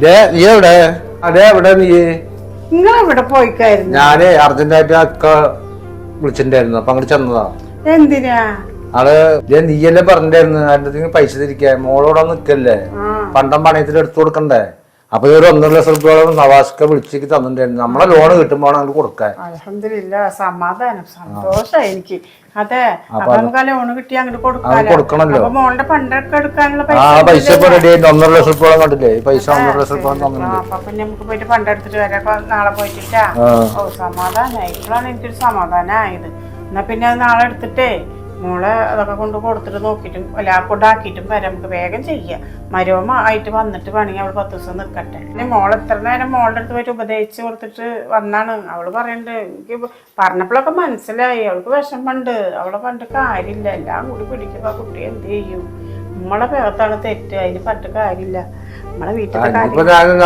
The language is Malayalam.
നീ എവിടെ അതെ എവിടെ നീ നിങ്ങളെവിടെ പോയിക്കായിരുന്നു? ഞാന് അർജന്റായിട്ട് അക്ക വിളിച്ചിട്ടുണ്ടായിരുന്നു അപ്പൊ അങ്ങോട്ട് ചെന്നതാ. എന്തിനാ? അത് നീയല്ലേ പറഞ്ഞിട്ടായിരുന്നു അതിന്റെ പൈസ തിരിക്കാൻ മോളോടെ നിക്കല്ലേ, പണ്ടം പണയത്തിൽ എടുത്തു കൊടുക്കണ്ടേ. അപ്പൊ ഒരു 1.5 ലക്ഷം നവാസ്ക വിളിച്ചേക്ക് തന്നിട്ടുണ്ടായിരുന്നു. നമ്മളെ ലോണ് കിട്ടുമ്പോ അങ്ങോട്ട് കൊടുക്കാൻ. അൽഹംദുലില്ലാ, സമാധാനം, സന്തോഷായി എനിക്ക്. അതെ, അപ്പൊ നമുക്ക് ആ ലോണ് കിട്ടി അങ്ങോട്ട് കൊടുക്കണല്ലോ. അപ്പൊ മോളുടെ പണ്ടൊക്കെ എടുക്കാനുള്ള പൈസ ഇപ്പൊ റെഡി ആയിട്ട് 1.5 ലക്ഷം കണ്ടില്ലേ, പൈസ 1.5 ലക്ഷം തന്നിട്ടുണ്ട്. അപ്പൊ പിന്നെ നമുക്ക് പോയിട്ട് പണ്ടെടുത്തിട്ട് വരാം നാളെ പോയിട്ടാ. ഓ സമാധാനായി, ഇപ്പോഴാണ് എനിക്കൊരു സമാധാനമായത്. എന്നാ പിന്നെ അത് നാളെ എടുത്തിട്ടേ മോളെ അതൊക്കെ കൊണ്ട് കൊടുത്തിട്ട് നോക്കിയിട്ടും കൊണ്ടാക്കിയിട്ടും വരാം. നമുക്ക് വേഗം ചെയ്യാം. മരുമ ആയിട്ട് വന്നിട്ട് വേണമെങ്കിൽ അവൾ 10 ദിവസം നിൽക്കട്ടെ. പിന്നെ മോൾ എത്ര നേരം മോളുടെ അടുത്ത് പോയിട്ട് ഉപദേശിച്ച് കൊടുത്തിട്ട് വന്നാണ്. അവള് പറയണ്ട്, എനിക്ക് പറഞ്ഞപ്പോഴൊക്കെ മനസ്സിലായി അവൾക്ക് വിഷമമുണ്ട്. അവളെ പണ്ട് കാര്യമില്ല, എല്ലാം കൂടി പിടിക്കുമ്പോ ആ കുട്ടി എന്ത് ചെയ്യും? നമ്മളെ പേർത്താണ് തെറ്റ്, അതിന് പണ്ട് കാര്യമില്ല. നമ്മളെ വീട്ടിലെ കാര്യം